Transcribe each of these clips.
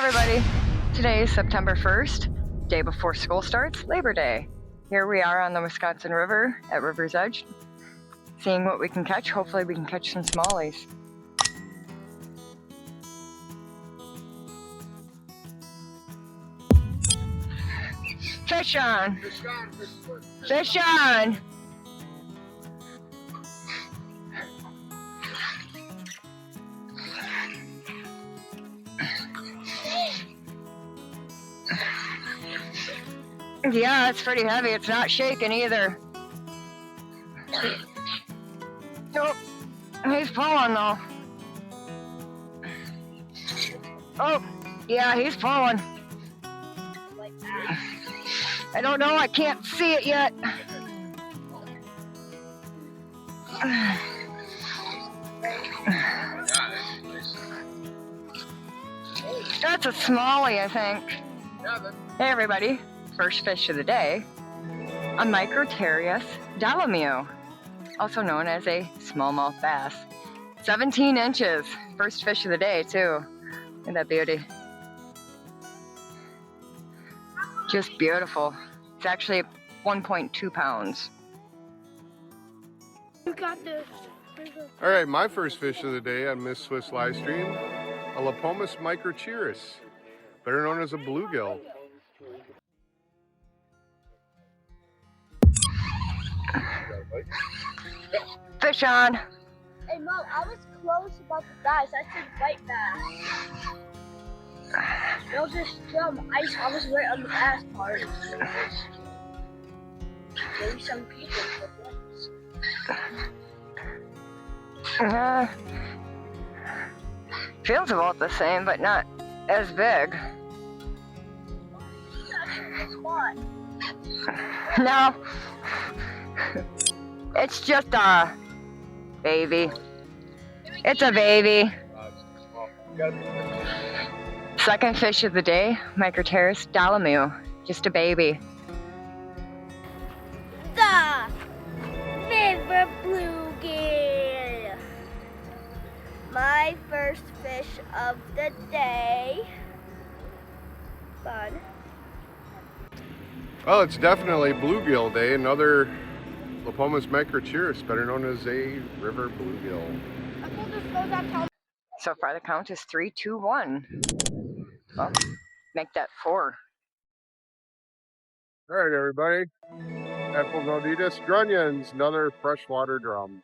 everybody, today is September 1st, day before school starts, Labor Day. Here we are on the Wisconsin River at River's Edge, seeing what we can catch. Hopefully we can catch some smallies. Fish on! Fish on! Yeah, it's pretty heavy. It's not shaking either. Nope. He's pulling though. Oh, yeah, he's pulling. I don't know. I can't see it yet. That's a smallie, I think. Hey, everybody. First fish of the day, a Microterius dalamio, also known as a smallmouth bass. 17 inches. First fish of the day, too. Look at that beauty. Just beautiful. It's actually 1.2 pounds. You got this. All right, my first fish of the day on mrs.swff live stream, a Lapomus Microterius, better known as a bluegill. Fish on. Hey Mom, I was close about the bass. I said white bass. They'll just jump. I was right on the bass part. Maybe some people put this. Feels about the same, but not as big. No. It's just a baby. It's a baby. Second fish of the day, Microterius dalamio. Just a baby. The river bluegill. My first fish of the day. Fun. Well, it's definitely bluegill day. Another Lapomus Microterius, better known as a river bluegill. So far the count is 3, 2, 1. Well, make that 4. All right, everybody. Apple Grunions, another freshwater drum.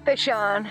Fish on.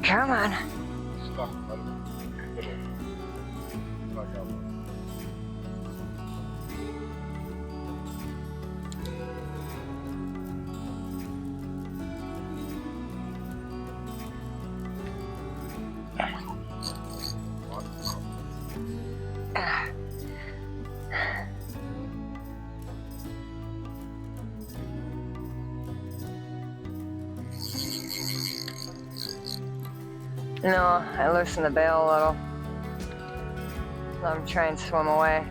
Come on. No, I loosened the bail a little. I'm trying to swim away.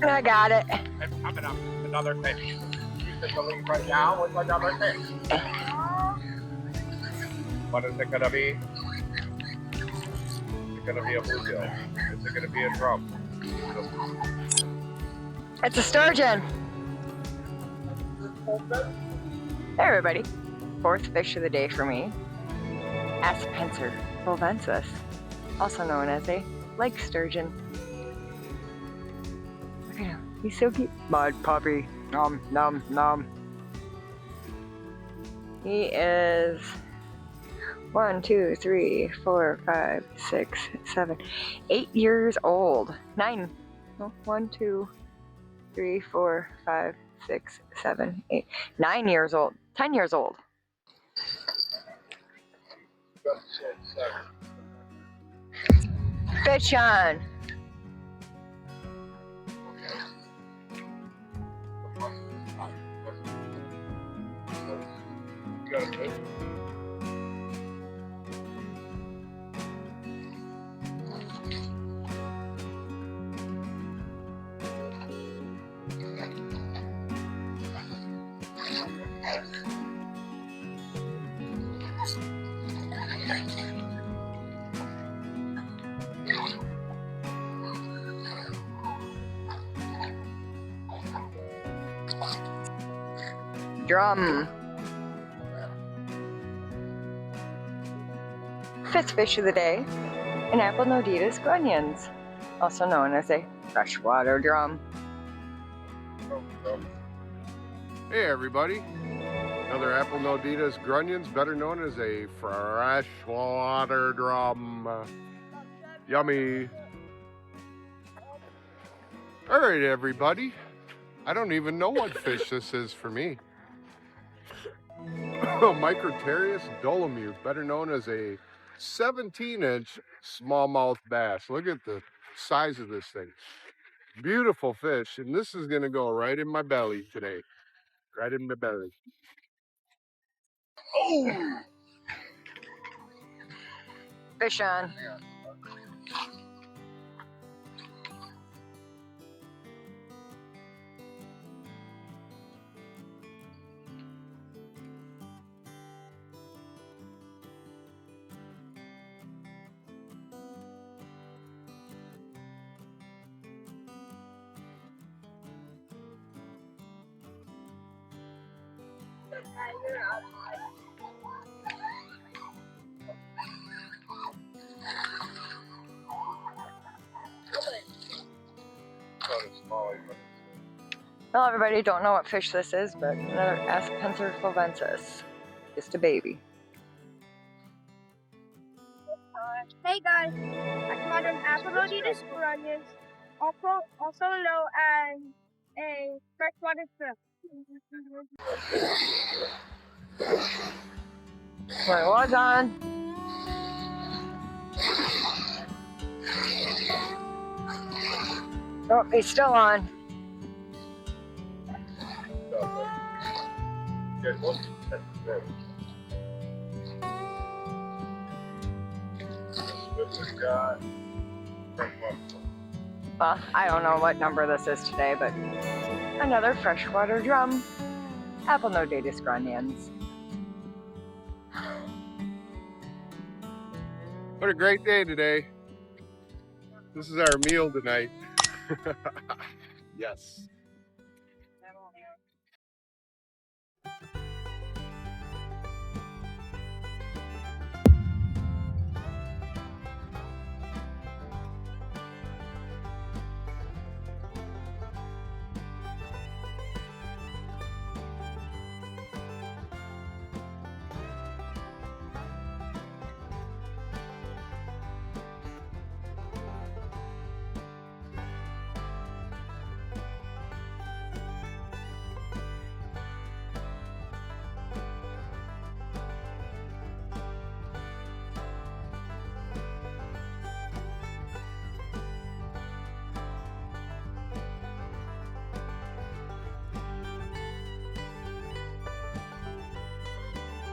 I got it. I'm coming up with another fish. You said the link right now with another fish. What is it gonna be? Is it gonna be a bluegill? Is it gonna be a drum? It's a sturgeon. Hey everybody. Fourth fish of the day for me. Aspencer fulvensis. also known as a lake sturgeon. Look at him, he's so cute. Mud puppy, nom nom nom. He is 1, 2, 3, 4, 5, 6, 7, 8 years old. 9. No, 1, 2, 3, 4, 5, 6, 7, 8. 9 years old. 10 years old. Fish on. Drum. Fifth fish of the day, an Apelnoditas grunions, also known as a freshwater drum. Hey everybody, another Apelnoditas grunions, better known as a freshwater drum. Yummy. All right everybody, I don't even know what fish this is for me. Microterius dolomute, better known as a 17-inch smallmouth bass. Look at the size of this thing. Beautiful fish, and this is gonna go right in my belly today. Right in my belly. Oh! Fish on. Well, everybody don't know what fish this is, but another Aspencer flavensis. Just a baby. Hey guys, I caught an Apelnoditas grunions, also known as a freshwater shrimp. When it was on. Oh, he's still on. Well, I don't know what number this is today, but another freshwater drum. Apelnoditas grunions. What a great day today. This is our meal tonight. Yes.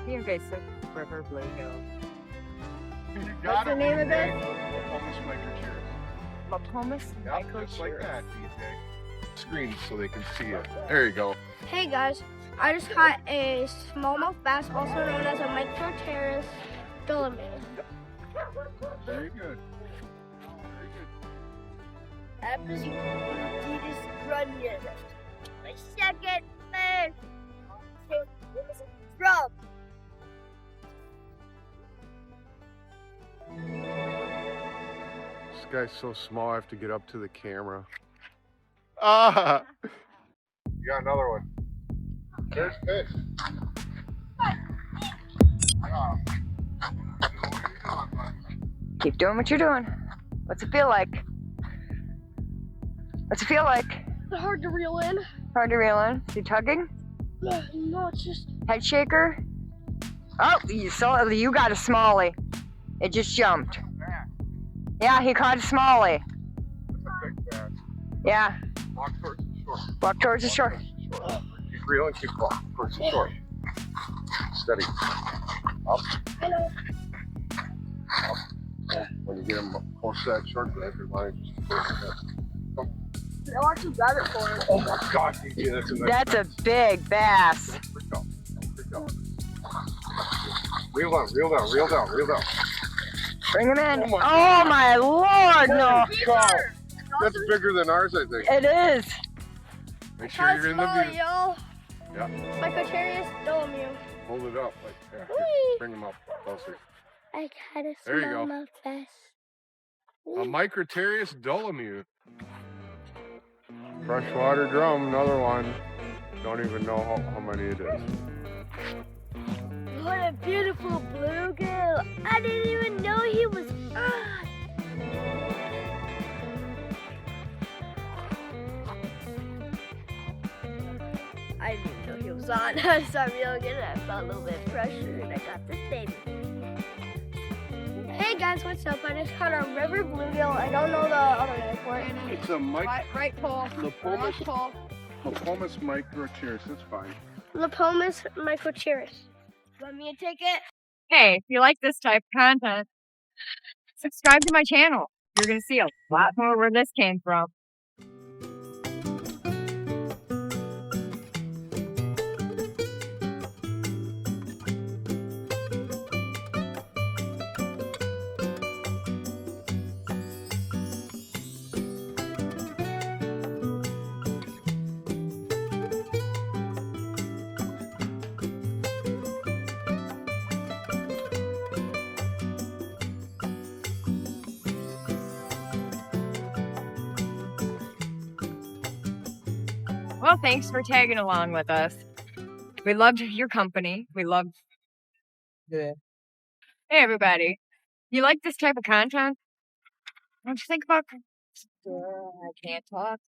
Here, basic river bluegill. What's the name of this? Lapomus microcheerus. Lapomus Yep, just like that, DJ. Screen so they can see it. There you go. Hey guys, I just caught a smallmouth bass, also known as a Microterius dolomite. Very good. Apelnoditas grunions. My second fish. Drum. This guy's so small, I have to get up to the camera. Ah! You got another one. There's fish. Keep doing what you're doing. What's it feel like? What's it feel like? It's hard to reel in. Hard to reel in. You tugging? No, it's just. Head shaker? Oh, you got a smallie. It just jumped. Yeah, he caught a smallie. That's a big bass. Yeah. Walk towards the shore. Walk towards the shore. Keep reeling, keep walking towards the shore. Steady. Up. I know. Up. When you get him close to that short leg, your line just goes ahead. I actually got it for him. Oh my God, DJ, that's a nice That's bass. a big bass. Don't freak out. Don't freak out. Reel down, reel down, reel down, reel down. Bring him in. Oh my Oh my Lord, no. Cow. That's bigger than ours, I think. It is. Make sure you're in the view. Y'all. Yeah. Microtarius Dolomio. Hold it up like that. Whee! Bring him up closer. I got a There you go. smallmouth bass. A Microtarius dolomute. Freshwater drum, another one. Don't even know how many it is. What a beautiful bluegill. I didn't even know he was on. I didn't know he was on. I saw real good and I felt a little bit of pressure and I got this baby. Hey guys, what's up? I just caught a river bluegill. I don't know the other name for it. It's a Right pole. Lepomis Left pole. Microtarius. That's fine. Lepomis microcheris. Want me to take it? Hey, if you like this type of content, subscribe to my channel. You're going to see a lot more where this came from. Well, thanks for tagging along with us. We loved your company. We loved the... Hey, everybody. You like this type of content? Don't you think about... I can't talk.